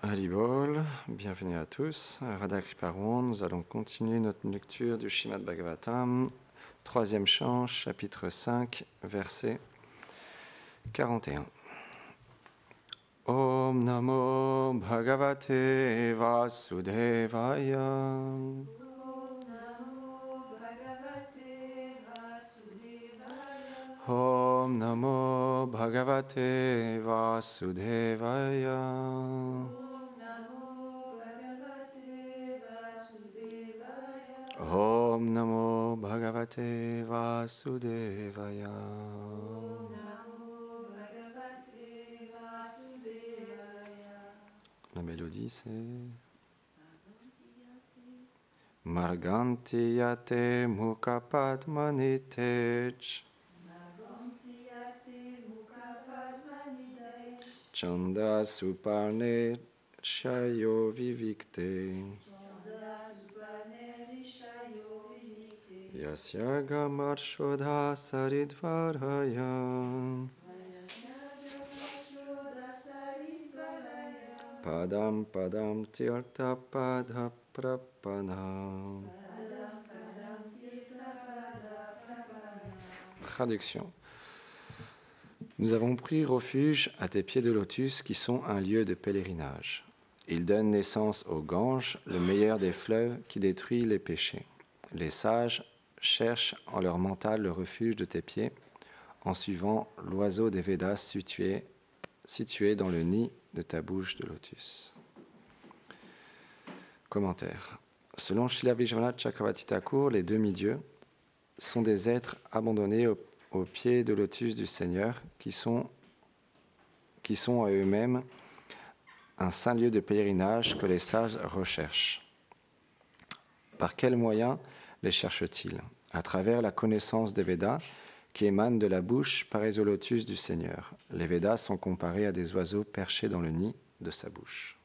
Haribol, bienvenue à tous. Radha Kriparon, nous allons continuer notre lecture du Srimad Bhagavatam, 3e chant, chapitre 5, verset 41. Om Namo Bhagavate Vasudevaya. Om Namo Bhagavate Vasudevaya. Om Namo Bhagavate Vasudevaya. La mélodie c'est Marganti yate mukapadmanitech Chanda suparne shayo vivikte Yasya gamarshodha saridvaraya Padam padam tirtha padha prapana. Traduction. Nous avons pris refuge à tes pieds de lotus qui sont un lieu de pèlerinage. Ils donnent naissance au Gange, le meilleur des fleuves qui détruit les péchés. Les sages cherchent en leur mental le refuge de tes pieds en suivant l'oiseau des Védas situé dans le nid de ta bouche de lotus. Commentaire. Selon Srila Vishwanath Chakravarti Thakur, les demi-dieux sont des êtres abandonnés aux pieds de lotus du Seigneur qui sont à eux-mêmes un saint lieu de pèlerinage que les sages recherchent. Par quels moyens les cherchent-ils? À travers la connaissance des Védas qui émanent de la bouche pareils au lotus du Seigneur. Les Védas sont comparés à des oiseaux perchés dans le nid de sa bouche.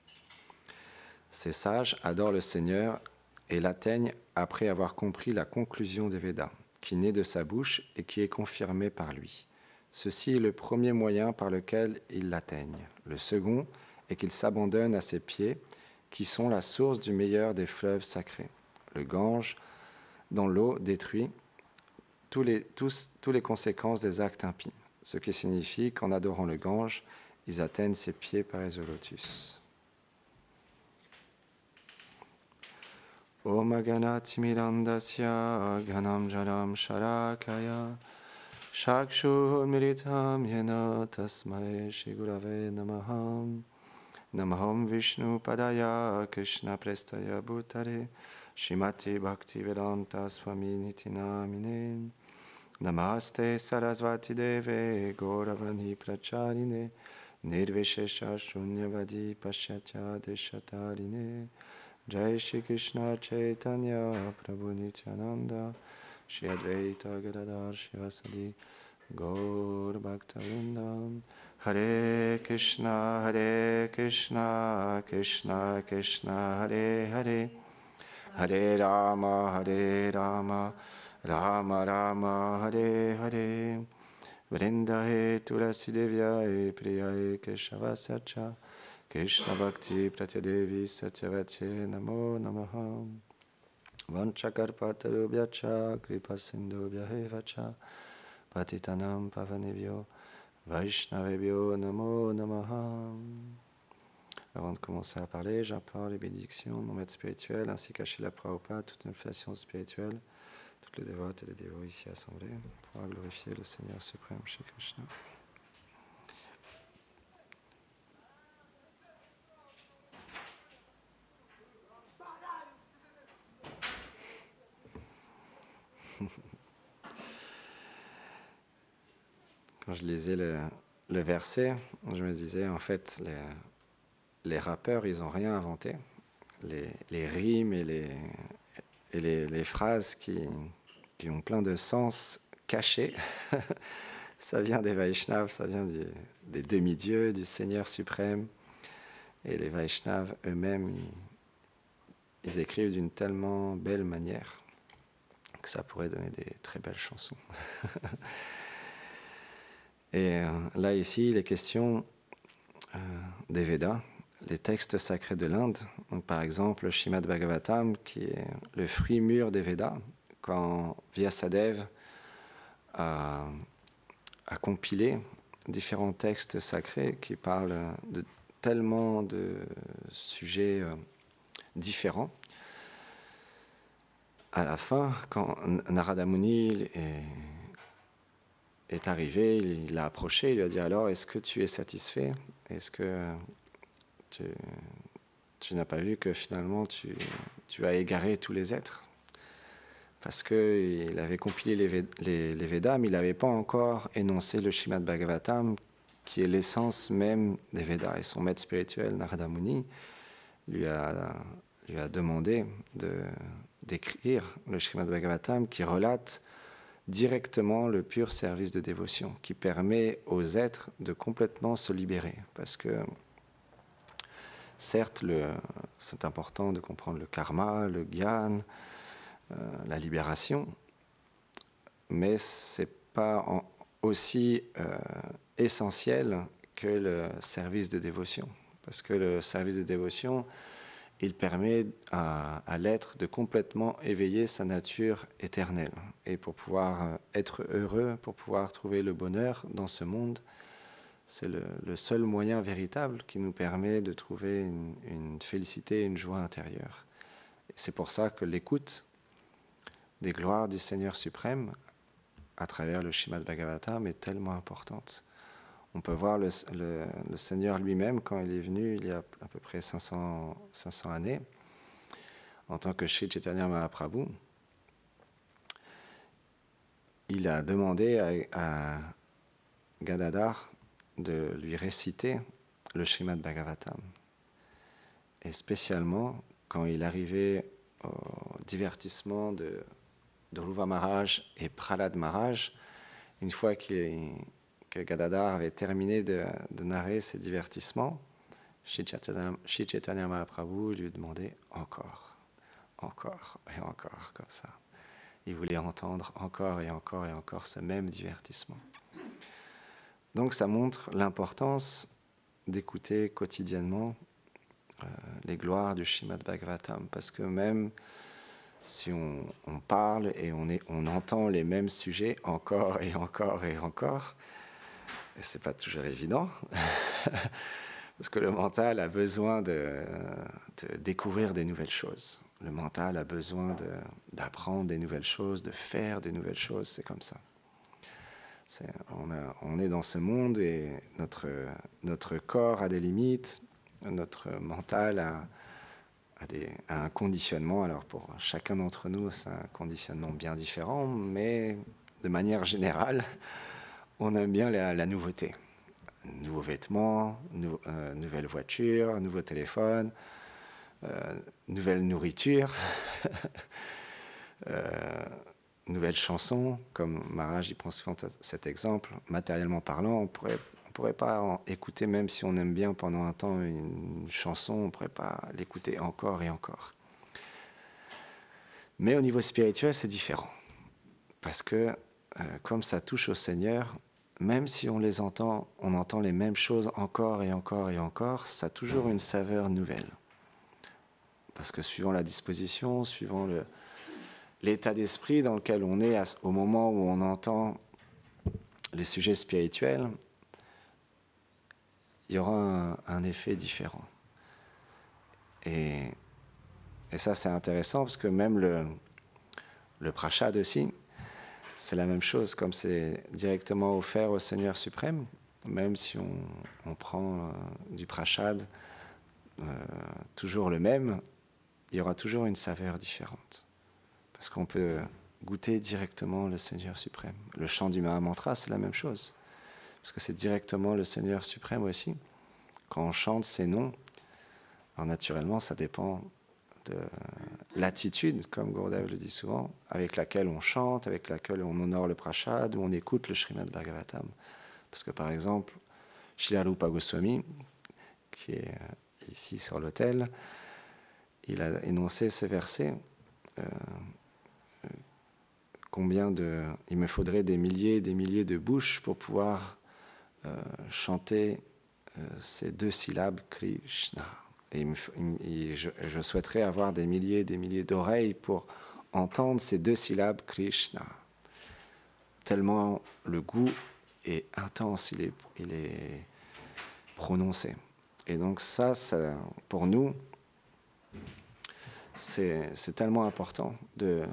Ces sages adorent le Seigneur et l'atteignent après avoir compris la conclusion des Védas, qui naît de sa bouche et qui est confirmée par lui. Ceci est le premier moyen par lequel ils l'atteignent. Le second est qu'ils s'abandonnent à ses pieds, qui sont la source du meilleur des fleuves sacrés. Le Gange, dans l'eau, détruit tous les conséquences des actes impies, ce qui signifie qu'en adorant le Gange, ils atteignent ses pieds pareils au lotus. Om Ganati Mirandasya Ganam Jalam Sharakaya Shakshu Miritam Yena Tasmai Shigurave Namaham Namaham Vishnu Padaya Krishna Prestaya Bhutare Shrimati Bhaktivedanta Swami Nitinamine Namaste Sarasvati Deve Gauravani Pracharine Nirvishesha Shunyavadi Pashyatya Deshatarine Jai Shri Krishna Chaitanya Prabhu Nityananda Shri Advaita Gadadhar Shivasadi Gaur Bhaktavrindam Hare Krishna Krishna Krishna Hare Hare Hare Rama Rama Rama Hare Hare Vrindahe Tulasi Devyaye Priyaye Keshavasarcha Krishna Bhakti Pratyadevi Satyavate Namo Namaha Vanchakarpatarubhyacha Kripasindubhyahevacha Patitanam Pavanebhyo Vaishnavebhyo Namo Namaha. Avant de commencer à parler, j'implore les bénédictions de mon maître spirituel ainsi qu'à Srila Prabhupada, toute une fascination spirituelle, toutes les dévotes et les dévots ici assemblés, pour glorifier le Seigneur suprême, Shri Krishna. Quand je lisais le verset, je me disais, en fait, les rappeurs, ils n'ont rien inventé. Les rimes et les phrases qui ont plein de sens cachés, ça vient des Vaishnavas, ça vient des demi-dieux, du Seigneur suprême. Et les Vaishnavas eux-mêmes, ils écrivent d'une tellement belle manière que ça pourrait donner des très belles chansons. Et là, ici, il est question des Védas, les textes sacrés de l'Inde. Donc, par exemple, le Srimad Bhagavatam, qui est le fruit mûr des Védas, quand Vyasadeva a compilé différents textes sacrés qui parlent de tellement de sujets différents. À la fin, quand Narada Muni est arrivé, il l'a approché, il lui a dit « Alors, est-ce que tu es satisfait? Est-ce que tu n'as pas vu que finalement tu as égaré tous les êtres ?» Parce qu'il avait compilé les Védas, mais il n'avait pas encore énoncé le Srimad Bhagavatam, qui est l'essence même des Védas. Et son maître spirituel, Narada Muni, lui a demandé d'écrire le Srimad Bhagavatam, qui relate directement le pur service de dévotion, qui permet aux êtres de complètement se libérer. Parce que, certes, c'est important de comprendre le karma, le gyan, la libération, mais ce n'est pas aussi essentiel que le service de dévotion. Parce que le service de dévotion, il permet à l'être de complètement éveiller sa nature éternelle. Et pour pouvoir être heureux, pour pouvoir trouver le bonheur dans ce monde, c'est le seul moyen véritable qui nous permet de trouver une félicité, une joie intérieure. Et c'est pour ça que l'écoute des gloires du Seigneur suprême à travers le Srimad Bhagavatam est tellement importante. On peut voir le Seigneur lui-même quand il est venu il y a à peu près 500 années en tant que Sri Chaitanya Mahaprabhu. Il a demandé à Gadadhar de lui réciter le Srimad Bhagavatam. Et spécialement quand il arrivait au divertissement de Dhruva Maharaj et Prahlad Maharaj, une fois que Gadadhar avait terminé de narrer ses divertissements, Sri Chaitanya Mahaprabhu lui demandait encore et encore, comme ça. Il voulait entendre encore et encore et encore ce même divertissement. Donc ça montre l'importance d'écouter quotidiennement les gloires du Srimad Bhagavatam, parce que même si on parle et on entend les mêmes sujets encore et encore et encore, et c'est pas toujours évident, parce que le mental a besoin de découvrir des nouvelles choses. Le mental a besoin d'apprendre des nouvelles choses, de faire des nouvelles choses, c'est comme ça. On est dans ce monde et notre corps a des limites, notre mental a un conditionnement. Alors pour chacun d'entre nous, c'est un conditionnement bien différent, mais de manière générale, on aime bien la nouveauté. Nouveaux vêtements, nouvelle voiture, nouveau téléphone, nouvelle nourriture, nouvelles chansons, comme Maharaj y prend souvent cet exemple. Matériellement parlant, on pourrait pas écouter, même si on aime bien pendant un temps une chanson, on ne pourrait pas l'écouter encore et encore. Mais au niveau spirituel, c'est différent. Parce que comme ça touche au Seigneur, même si on entend les mêmes choses encore et encore et encore, ça a toujours une saveur nouvelle. Parce que suivant la disposition, suivant l'état d'esprit dans lequel on est au moment où on entend les sujets spirituels, il y aura un effet différent. Et ça, c'est intéressant parce que même le prashad aussi, c'est la même chose. Comme c'est directement offert au Seigneur suprême, même si on prend du prashad, toujours le même, il y aura toujours une saveur différente. Parce qu'on peut goûter directement le Seigneur suprême. Le chant du Mahamantra, c'est la même chose. Parce que c'est directement le Seigneur suprême aussi. Quand on chante ces noms, alors naturellement, ça dépend de l'attitude, comme Gurudev le dit souvent, avec laquelle on chante, avec laquelle on honore le prashad, ou on écoute le Srimad Bhagavatam. Parce que par exemple, Srila Rupa Goswami, qui est ici sur l'autel, il a énoncé ce verset, il me faudrait des milliers et des milliers de bouches pour pouvoir chanter ces 2 syllabes Krishna. Et je souhaiterais avoir des milliers d'oreilles pour entendre ces 2 syllabes Krishna. Tellement le goût est intense, il est prononcé. Et donc ça pour nous, c'est tellement important de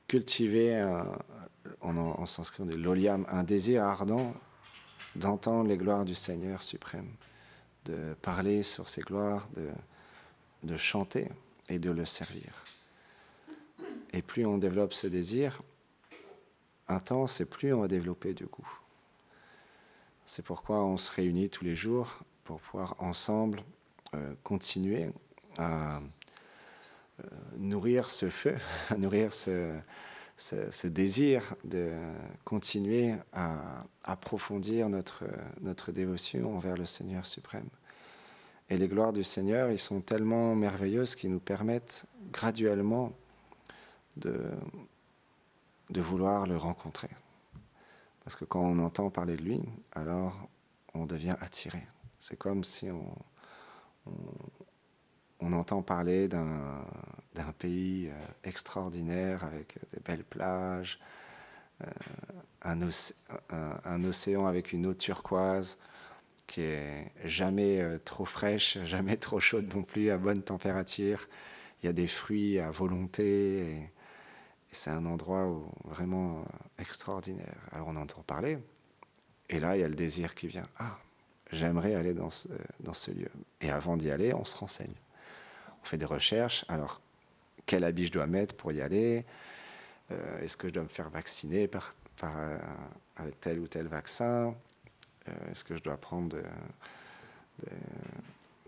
cultiver, en sanskrit on dit l'olyam, un désir ardent d'entendre les gloires du Seigneur suprême, de parler sur ses gloires, de chanter et de le servir. Et plus on développe ce désir intense, et plus on va développer du goût. C'est pourquoi on se réunit tous les jours pour pouvoir ensemble continuer à nourrir ce feu, à nourrir ce désir de continuer à approfondir notre dévotion envers le Seigneur suprême. Et les gloires du Seigneur, ils sont tellement merveilleuses qu'ils nous permettent graduellement de vouloir le rencontrer. Parce que quand on entend parler de lui, alors on devient attiré. C'est comme si on entend parler d'un pays extraordinaire avec des belles plages, un océan avec une eau turquoise qui est jamais trop fraîche, jamais trop chaude non plus, à bonne température. Il y a des fruits à volonté et c'est un endroit vraiment extraordinaire. Alors on entend parler et là il y a le désir qui vient. Ah, j'aimerais aller dans ce lieu. Et avant d'y aller, on se renseigne. On fait des recherches. Alors, quel habit je dois mettre pour y aller? Est-ce que je dois me faire vacciner avec tel ou tel vaccin? Est-ce que je dois prendre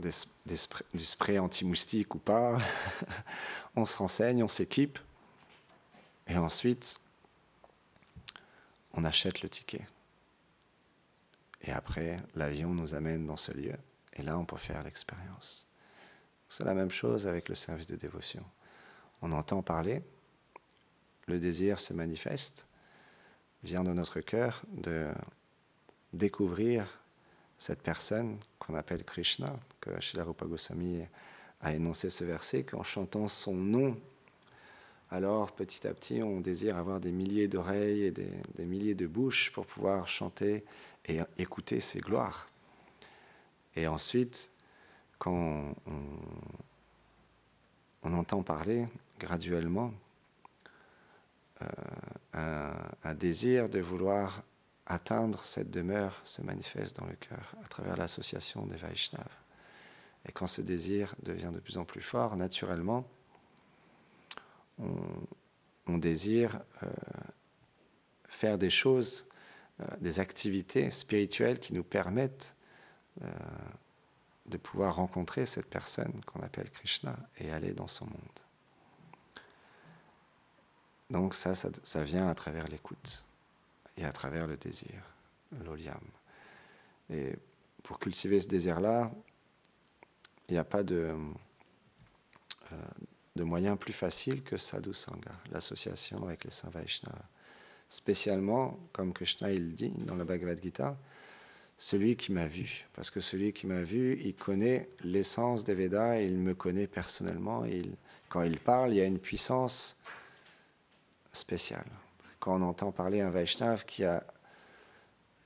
du spray anti-moustique ou pas? On se renseigne, on s'équipe. Et ensuite, on achète le ticket. Et après, l'avion nous amène dans ce lieu. Et là, on peut faire l'expérience. C'est la même chose avec le service de dévotion. On entend parler, le désir se manifeste, vient de notre cœur de découvrir cette personne qu'on appelle Krishna, que Srila Rupa Goswami a énoncé ce verset, qu'en chantant son nom, alors petit à petit on désire avoir des milliers d'oreilles et des milliers de bouches pour pouvoir chanter et écouter ses gloires. Et ensuite, quand on entend parler graduellement, un désir de vouloir atteindre cette demeure se manifeste dans le cœur à travers l'association des Vaishnavas. Et quand ce désir devient de plus en plus fort, naturellement, on désire faire des choses, des activités spirituelles qui nous permettent de pouvoir rencontrer cette personne qu'on appelle Krishna et aller dans son monde. Donc ça vient à travers l'écoute et à travers le désir, l'olyam. Et pour cultiver ce désir-là, il n'y a pas de moyen plus facile que Sadhu Sangha, l'association avec les saints Vaishnavas. Spécialement, comme Krishna il dit dans la Bhagavad Gita, celui qui m'a vu. Parce que celui qui m'a vu, il connaît l'essence des Védas, et il me connaît personnellement. Et quand il parle, il y a une puissance spéciale. Quand on entend parler un Vaishnava qui a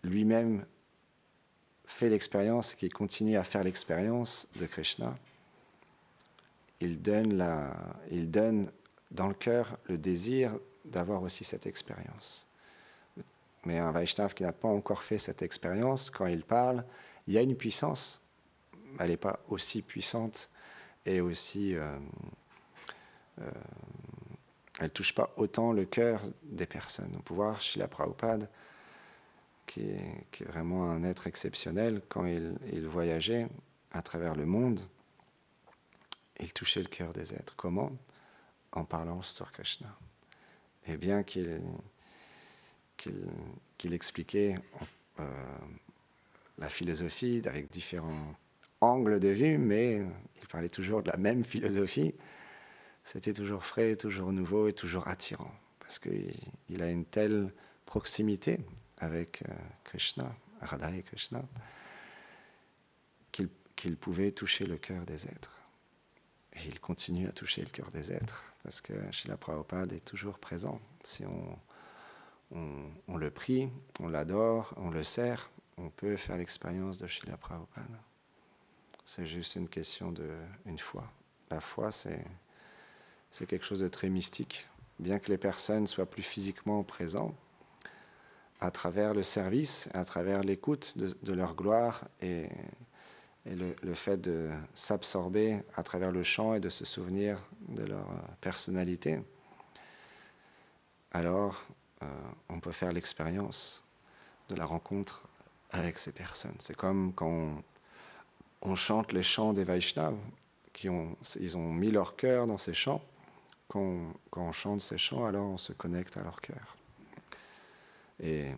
lui-même fait l'expérience et qui continue à faire l'expérience de Krishna, il donne dans le cœur le désir d'avoir aussi cette expérience. Mais un Vaishnava qui n'a pas encore fait cette expérience, quand il parle, il y a une puissance. Elle n'est pas aussi puissante et aussi... elle ne touche pas autant le cœur des personnes. On peut voir Srila Prabhupada, qui est vraiment un être exceptionnel, quand il voyageait à travers le monde, il touchait le cœur des êtres. Comment? En parlant sur Krishna. Et bien qu'il expliquait la philosophie avec différents angles de vue, mais il parlait toujours de la même philosophie. C'était toujours frais, toujours nouveau et toujours attirant, parce qu'il a une telle proximité avec Krishna, Radha et Krishna, qu'il pouvait toucher le cœur des êtres. Et il continue à toucher le cœur des êtres, parce que Srila Prabhupada est toujours présent. Si on le prie, on l'adore, on le sert, on peut faire l'expérience de Srila Prabhupada. C'est juste une question d'une foi. La foi, c'est quelque chose de très mystique. Bien que les personnes soient plus physiquement présentes, à travers le service, à travers l'écoute de leur gloire et le fait de s'absorber à travers le chant et de se souvenir de leur personnalité, alors on peut faire l'expérience de la rencontre avec ces personnes. C'est comme quand on chante les chants des Vaishnavas, ils ont mis leur cœur dans ces chants. Quand on chante ces chants, alors on se connecte à leur cœur. Et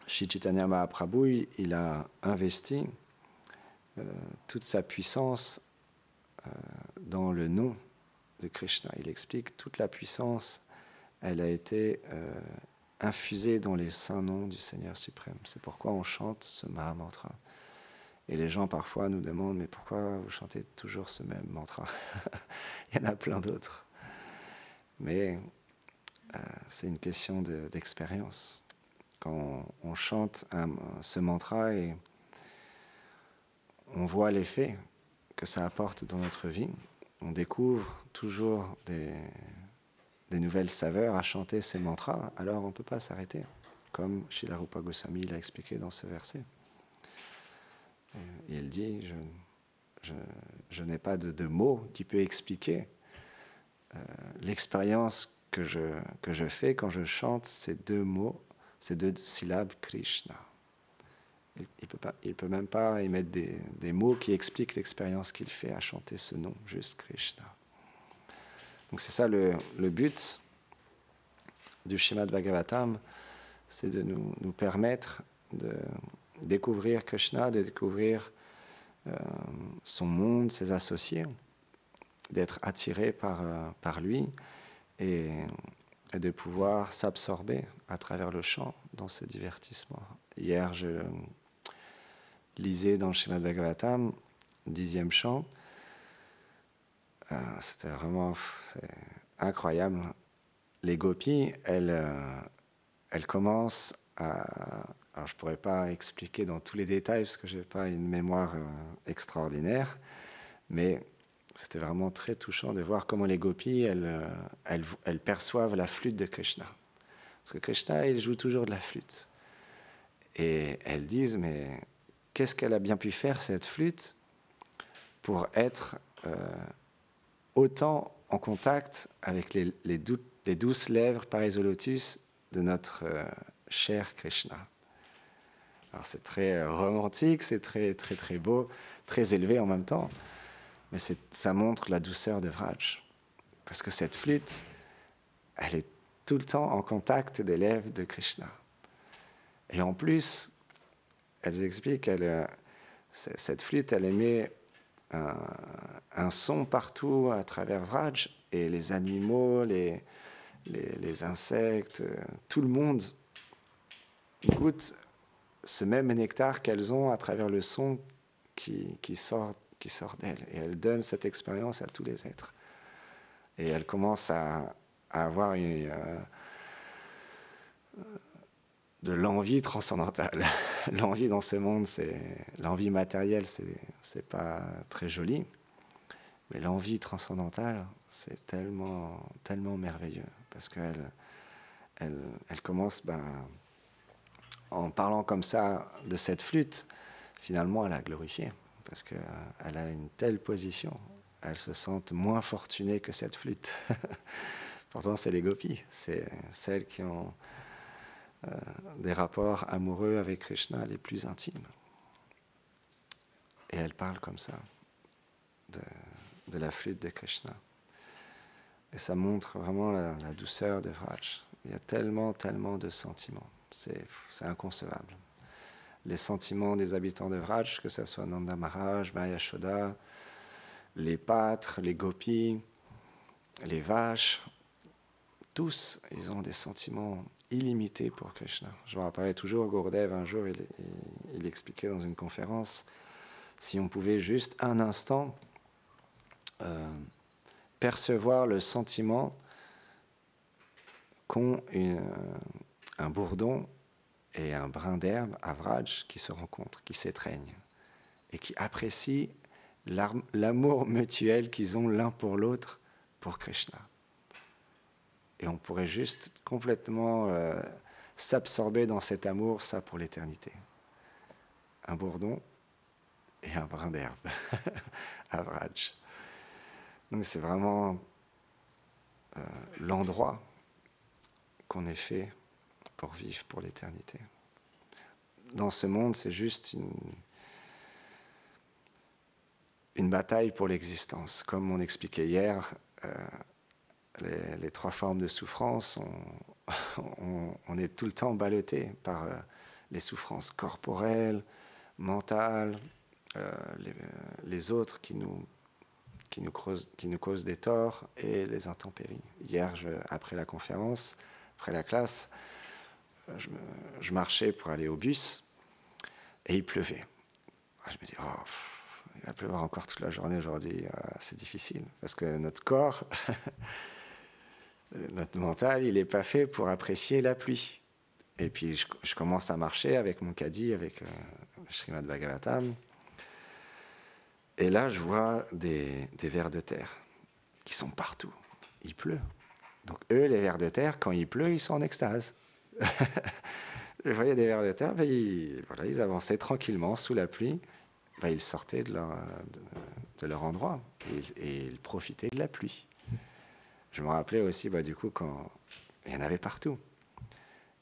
Shri Chaitanya Mahaprabhu, il a investi toute sa puissance dans le nom de Krishna. Il explique toute la puissance, elle a été infusée dans les saints noms du Seigneur suprême. C'est pourquoi on chante ce Mahamantra. Et les gens parfois nous demandent, mais pourquoi vous chantez toujours ce même mantra? Il y en a plein d'autres. Mais c'est une question d'expérience. Quand on chante ce mantra et on voit l'effet que ça apporte dans notre vie, on découvre toujours des nouvelles saveurs à chanter ces mantras, alors on ne peut pas s'arrêter, comme Srila Rupa Goswami l'a expliqué dans ce verset. Et il dit, je n'ai pas de mots qui peut expliquer l'expérience que je fais quand je chante ces deux mots, ces deux syllabes Krishna. Il peut même pas émettre des mots qui expliquent l'expérience qu'il fait à chanter ce nom, juste Krishna. Donc c'est ça le but du Srimad Bhagavatam, c'est de nous permettre de découvrir Krishna, de découvrir son monde, ses associés, d'être attiré par lui et de pouvoir s'absorber à travers le chant dans ce divertissement. Hier, je lisais dans le Srimad Bhagavatam, 10e chant, c'était vraiment incroyable. Les gopis, elles commencent à... Alors, je ne pourrais pas expliquer dans tous les détails parce que je n'ai pas une mémoire extraordinaire, mais c'était vraiment très touchant de voir comment les gopis, elles perçoivent la flûte de Krishna. Parce que Krishna, il joue toujours de la flûte. Et elles disent, mais qu'est-ce qu'elle a bien pu faire, cette flûte, pour être autant en contact avec les douces lèvres pareilles au lotus de notre cher Krishna. Alors c'est très romantique, c'est très, très, très beau, très élevé en même temps, mais ça montre la douceur de Vraj. Parce que cette flûte, elle est tout le temps en contact des lèvres de Krishna. Et en plus, elles expliquent, cette flûte, elle émet un son partout à travers Vraj, et les animaux, les insectes, tout le monde goûte ce même nectar qu'elles ont à travers le son qui sort d'elles. Et elles donnent cette expérience à tous les êtres. Et elles commencent à avoir de l'envie transcendantale. L'envie dans ce monde, l'envie matérielle, c'est pas très joli. Mais l'envie transcendantale, c'est tellement, tellement merveilleux. Parce qu'elle commence, en parlant comme ça de cette flûte, finalement, elle a glorifié. Parce qu'elle a une telle position. Elles se sentent moins fortunées que cette flûte. Pourtant, c'est les gopis. C'est celles qui ont des rapports amoureux avec Krishna les plus intimes. Et elles parlent comme ça de la flûte de Krishna. Et ça montre vraiment la douceur de Vraj. Il y a tellement, tellement de sentiments. C'est inconcevable. Les sentiments des habitants de Vraj, que ce soit Nanda Maharaj, Maya Yashoda, les pâtres, les gopis, les vaches, tous, ils ont des sentiments illimités pour Krishna. Je me rappellerai toujours, Gurudev, un jour, il expliquait dans une conférence si on pouvait juste un instant percevoir le sentiment qu'ont un bourdon et un brin d'herbe à Vraj qui se rencontrent, qui s'étreignent et qui apprécient l'amour mutuel qu'ils ont l'un pour l'autre pour Krishna. Et on pourrait juste complètement s'absorber dans cet amour, ça pour l'éternité. Un bourdon et un brin d'herbe à Vraj. Donc c'est vraiment l'endroit qu'on est fait pour vivre pour l'éternité. Dans ce monde, c'est juste une bataille pour l'existence. Comme on expliquait hier, les trois formes de souffrance, on est tout le temps ballotté par les souffrances corporelles, mentales, les autres qui nous causent des torts et les intempéries. Hier, après la conférence, après la classe, je marchais pour aller au bus et il pleuvait. Je me dis, il va pleuvoir encore toute la journée aujourd'hui, c'est difficile parce que notre corps, notre mental, il n'est pas fait pour apprécier la pluie. Et puis je commence à marcher avec mon caddie, avec le Srimad Bhagavatam. Et là, je vois des vers de terre qui sont partout. Il pleut. Donc eux, les vers de terre, quand il pleut, ils sont en extase. Je voyais des vers de terre, ils avançaient tranquillement sous la pluie. Ils sortaient de leur endroit et ils profitaient de la pluie. Je me rappelais aussi, du coup, quand il y en avait partout.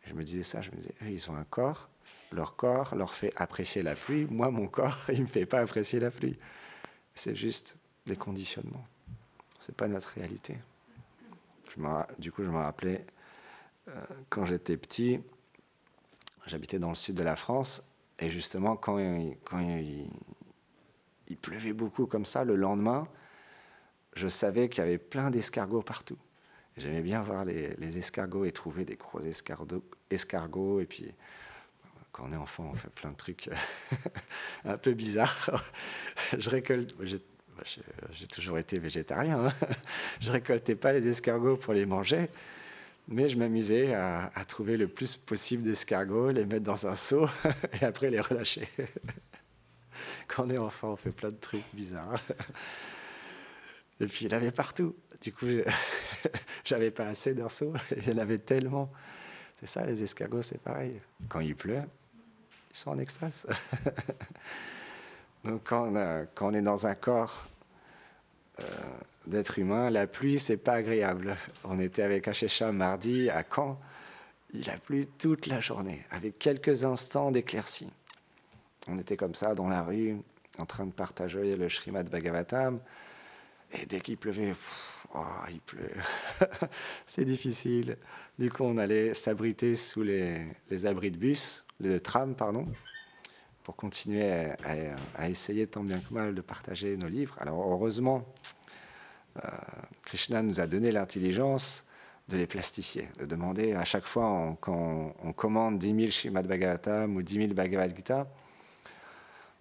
Je me disais ça, eux, ils ont un corps, leur corps leur fait apprécier la pluie. Moi, mon corps, il ne me fait pas apprécier la pluie. C'est juste des conditionnements. Ce n'est pas notre réalité. Du coup, je me rappelais, quand j'étais petit, j'habitais dans le sud de la France, et justement, quand il pleuvait beaucoup comme ça, le lendemain, je savais qu'il y avait plein d'escargots partout. J'aimais bien voir les escargots et trouver des gros escargots. Et puis, quand on est enfant, on fait plein de trucs un peu bizarres. Je récolte... J'ai toujours été végétarien. Hein. Je récoltais pas les escargots pour les manger, mais je m'amusais à trouver le plus possible d'escargots, les mettre dans un seau et après les relâcher. Quand on est enfant, on fait plein de trucs bizarres. Et puis il y en avait partout. Du coup, j'avais pas assez d'un seau. Il y en avait tellement. C'est ça, les escargots, c'est pareil. Quand il pleut, ils sont en extase. Donc quand on est dans un corps d'être humain, la pluie, c'est pas agréable. On était avec Ashecha mardi à Caen. Il a plu toute la journée, avec quelques instants d'éclaircie. On était comme ça dans la rue, en train de partager le Srimad Bhagavatam. Et dès qu'il pleuvait, il pleut. C'est difficile. Du coup, on allait s'abriter sous les abris de bus, de tram, pardon, pour continuer à essayer tant bien que mal de partager nos livres. Alors, heureusement, Krishna nous a donné l'intelligence de les plastifier, de demander à chaque fois, quand on commande 10 000 Srimad Bhagavatam ou 10 000 Bhagavad Gita,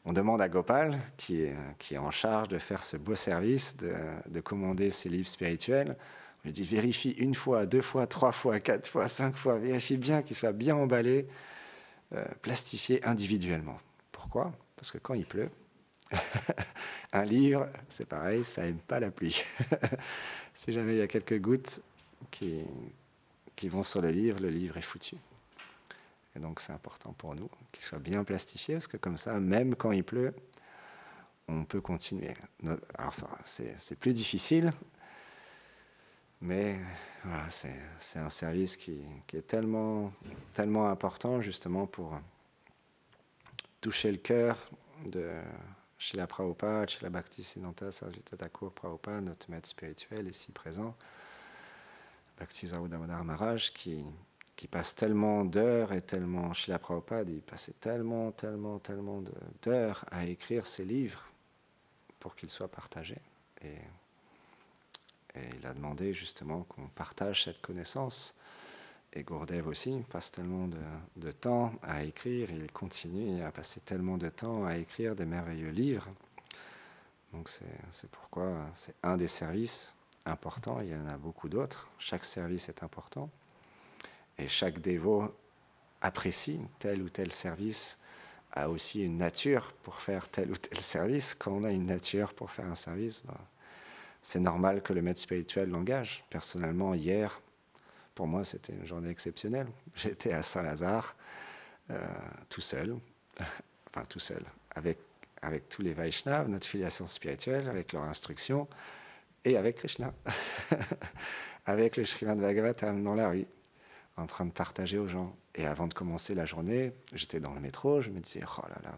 on demande à Gopal, qui est en charge de faire ce beau service, de commander ces livres spirituels. On lui dit, vérifie 1 fois, 2 fois, 3 fois, 4 fois, 5 fois, vérifie bien qu'ils soient bien emballés, plastifiés individuellement. Pourquoi ? Parce que quand il pleut, un livre, c'est pareil, ça n'aime pas la pluie. Si jamais il y a quelques gouttes qui vont sur le livre est foutu. Et donc c'est important pour nous qu'il soit bien plastifié, parce que comme ça, même quand il pleut, on peut continuer. Alors, c'est plus difficile, mais voilà, c'est un service qui est tellement, tellement important justement pour toucher le cœur de Srila Prabhupada, Srila Bhaktisiddhanta Sarasvati Thakur Prabhupada, notre maître spirituel ici présent, Bhakti Damodar Maharaj, qui passe tellement d'heures et tellement, Srila Prabhupada, il passait tellement d'heures à écrire ses livres pour qu'ils soient partagés. Et il a demandé justement qu'on partage cette connaissance Et Gourdev aussi passe tellement de temps à écrire, il continue à passer tellement de temps à écrire des merveilleux livres. Donc c'est pourquoi c'est un des services importants, il y en a beaucoup d'autres, chaque service est important, et chaque dévot apprécie tel ou tel service, a aussi une nature pour faire tel ou tel service. Quand on a une nature pour faire un service, c'est normal que le maître spirituel l'engage. Personnellement, hier, pour moi, c'était une journée exceptionnelle. J'étais à Saint-Lazare, tout seul, enfin tout seul, avec tous les Vaishnavas, notre filiation spirituelle, avec leur instruction, et avec Krishna, avec le Srimad Bhagavatam dans la rue, en train de partager aux gens. Et avant de commencer la journée, j'étais dans le métro, je me disais, oh là là,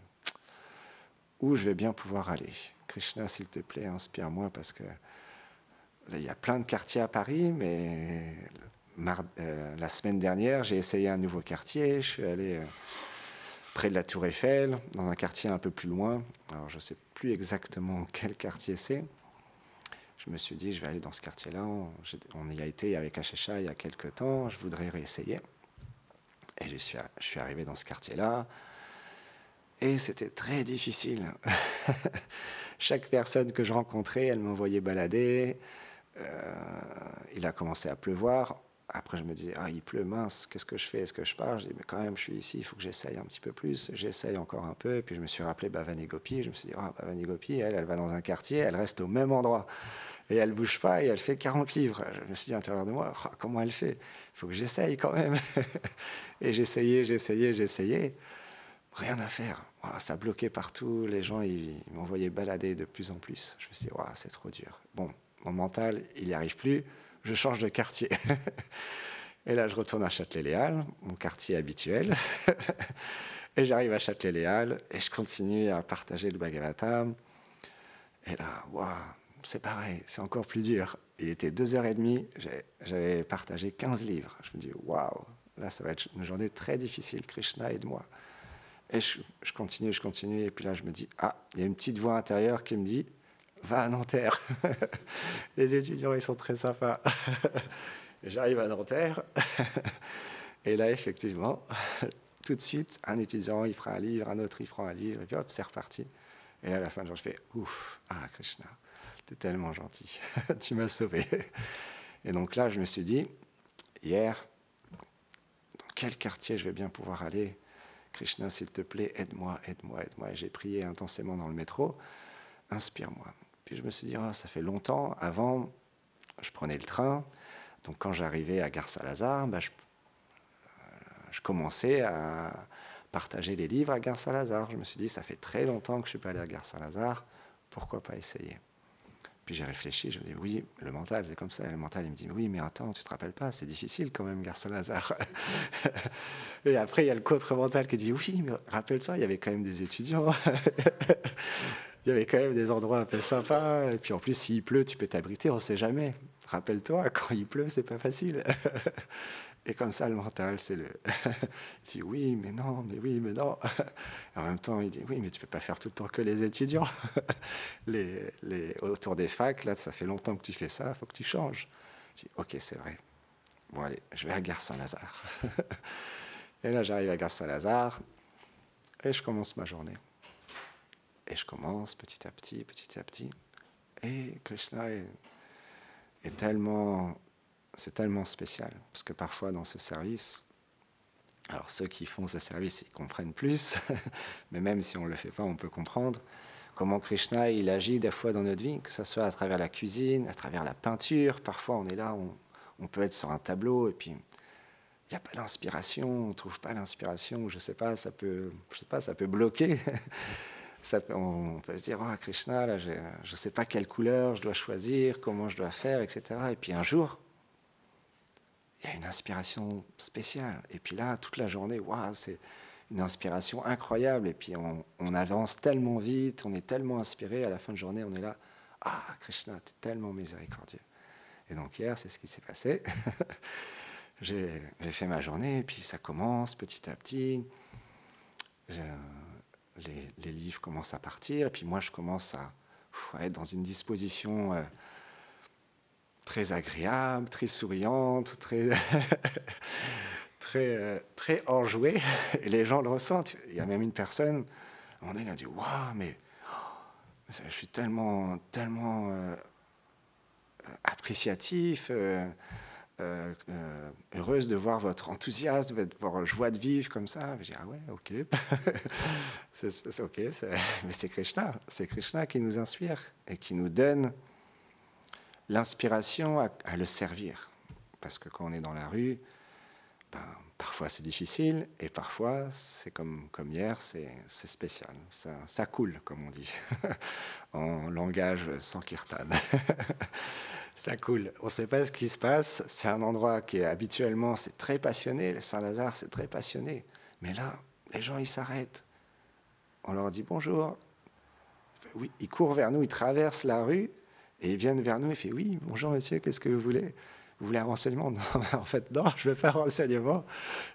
où je vais bien pouvoir aller? Krishna, s'il te plaît, inspire-moi, parce que là, il y a plein de quartiers à Paris, mais la semaine dernière, j'ai essayé un nouveau quartier, je suis allé près de la Tour Eiffel, dans un quartier un peu plus loin. Alors, je ne sais plus exactement quel quartier c'est. Je me suis dit, je vais aller dans ce quartier-là. On y a été avec Ashecha il y a quelques temps, je voudrais réessayer. Et je suis arrivé dans ce quartier-là, et c'était très difficile. Chaque personne que je rencontrais, elle m'envoyait balader. Il a commencé à pleuvoir. Après, je me disais, ah, il pleut, mince, qu'est-ce que je fais? Est-ce que je pars? Je dis, mais quand même, je suis ici, il faut que j'essaye un petit peu plus. J'essaye encore un peu. Et puis, je me suis rappelé Bhavani Gopi. Je me suis dit, ah, Bhavani Gopi, elle va dans un quartier, elle reste au même endroit. Et elle ne bouge pas, et elle fait 40 livres. Je me suis dit à l'intérieur de moi, oh, comment elle fait? Il faut que j'essaye quand même. Et j'essayais. Rien à faire. Oh, ça bloquait partout. Les gens, ils m'envoyaient balader de plus en plus. Je me suis dit, oh, c'est trop dur. Bon, mon mental, il n'y arrive plus. Je change de quartier. Et là, je retourne à Châtelet-Les-Halles, mon quartier habituel. Et j'arrive à Châtelet-Les-Halles, et je continue à partager le Bhagavatam. Et là, waouh, c'est pareil, c'est encore plus dur. Il était 2h30, j'avais partagé 15 livres. Je me dis, waouh, là, ça va être une journée très difficile. Krishna, aide-moi. Et je continue, et puis là, je me dis, ah, il y a une petite voix intérieure qui me dit, va à Nanterre. Les étudiants, ils sont très sympas. J'arrive à Nanterre, et là, effectivement, tout de suite, un étudiant, il fera un livre, un autre, il fera un livre, et puis hop, c'est reparti. Et là, à la fin du jour, je fais, ouf, ah, Krishna, t'es tellement gentil, tu m'as sauvé. Et donc là, je me suis dit, hier, dans quel quartier je vais bien pouvoir aller? Krishna, s'il te plaît, aide-moi. Et j'ai prié intensément dans le métro, inspire-moi. Puis je me suis dit, oh, ça fait longtemps, avant, je prenais le train, donc quand j'arrivais à Gare Saint-Lazare, je commençais à partager les livres à Gare Saint-Lazare. Je me suis dit, ça fait très longtemps que je ne suis pas allé à Gare Saint-Lazare, pourquoi pas essayer? Puis j'ai réfléchi, je me dis, oui, le mental, c'est comme ça. Le mental, il me dit, oui, mais attends, tu ne te rappelles pas, c'est difficile quand même, Gare Saint-Lazare. Et après, il y a le contre-mental qui dit, oui, mais rappelle-toi, il y avait quand même des étudiants. Il y avait quand même des endroits un peu sympas. Et puis en plus, s'il pleut, tu peux t'abriter, on ne sait jamais. Rappelle-toi, quand il pleut, c'est pas facile. Et comme ça, le mental, c'est le... il dit oui, mais non, mais oui, mais non. Et en même temps, il dit oui, mais tu peux pas faire tout le temps que les étudiants. Autour des facs, là, ça fait longtemps que tu fais ça, il faut que tu changes. Je dis ok, c'est vrai. Bon, allez, je vais à Gare Saint-Lazare. Et là, j'arrive à Gare Saint-Lazare et je commence ma journée. Et je commence petit à petit. Et Krishna est tellement... C'est tellement spécial, parce que parfois dans ce service, alors ceux qui font ce service, ils comprennent plus, mais même si on ne le fait pas, on peut comprendre comment Krishna, il agit des fois dans notre vie, que ce soit à travers la cuisine, à travers la peinture. Parfois on est là, on peut être sur un tableau, et puis il n'y a pas d'inspiration, on ne trouve pas l'inspiration, je sais pas, ça peut bloquer. On peut se dire, oh, Krishna, là, je ne sais pas quelle couleur je dois choisir, comment je dois faire, etc. Et puis un jour, il y a une inspiration spéciale. Et puis là, toute la journée, waouh, c'est une inspiration incroyable. Et puis on avance tellement vite, on est tellement inspiré. À la fin de journée, on est là, ah, Krishna, tu es tellement miséricordieux. Et donc hier, c'est ce qui s'est passé. J'ai fait ma journée, et puis ça commence petit à petit. Les livres commencent à partir, et puis moi, je commence à être dans une disposition très agréable, très souriante, très, très enjouée. Et les gens le ressentent. Il y a même une personne, à un moment donné, il a dit « Waouh, mais je suis tellement appréciatif, heureuse de voir votre enthousiasme, votre joie de vivre comme ça. » Je dis « Ah ouais, ok. » Ok, mais c'est Krishna qui nous inspire et qui nous donne l'inspiration à le servir. Parce que quand on est dans la rue, ben, parfois c'est difficile et parfois, c'est comme hier, c'est spécial. Ça coule, comme on dit, en langage sankirtan. Ça coule. On ne sait pas ce qui se passe. C'est un endroit qui est habituellement, c'est très passionné. Saint-Lazare, c'est très passionné. Mais là, les gens, ils s'arrêtent. On leur dit bonjour. Oui, ils courent vers nous, ils traversent la rue et ils viennent vers nous. Ils font oui, bonjour monsieur, qu'est-ce que vous voulez? Vous voulez un renseignement? Non, en fait, non, je ne veux pas un renseignement.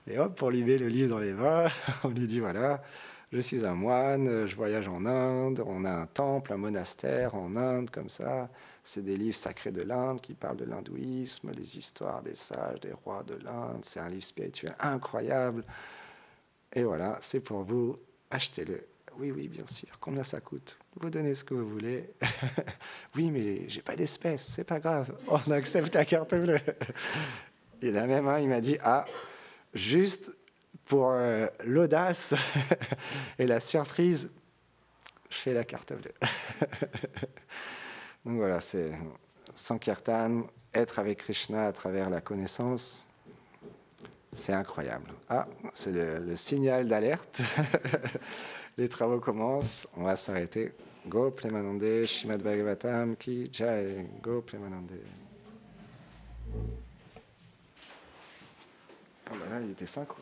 Et hop, on lui met le livre dans les mains. On lui dit voilà, je suis un moine, je voyage en Inde. On a un temple, un monastère en Inde, comme ça. C'est des livres sacrés de l'Inde qui parlent de l'hindouisme, les histoires des sages, des rois de l'Inde. C'est un livre spirituel incroyable. Et voilà, c'est pour vous, achetez-le. Oui, oui, bien sûr. Combien ça coûte? Vous donnez ce que vous voulez. Oui, mais j'ai pas d'espèces, c'est pas grave. On accepte la carte bleue. Et d'un même il m'a dit, ah, juste pour l'audace et la surprise, je fais la carte bleue. Donc voilà, c'est Sankirtan, être avec Krishna à travers la connaissance. C'est incroyable. Ah, c'est le signal d'alerte. Les travaux commencent. On va s'arrêter. Go Premanande, Shrimad Bhagavatam ki jai. Go Premanande. Ah ben là, il était synchro.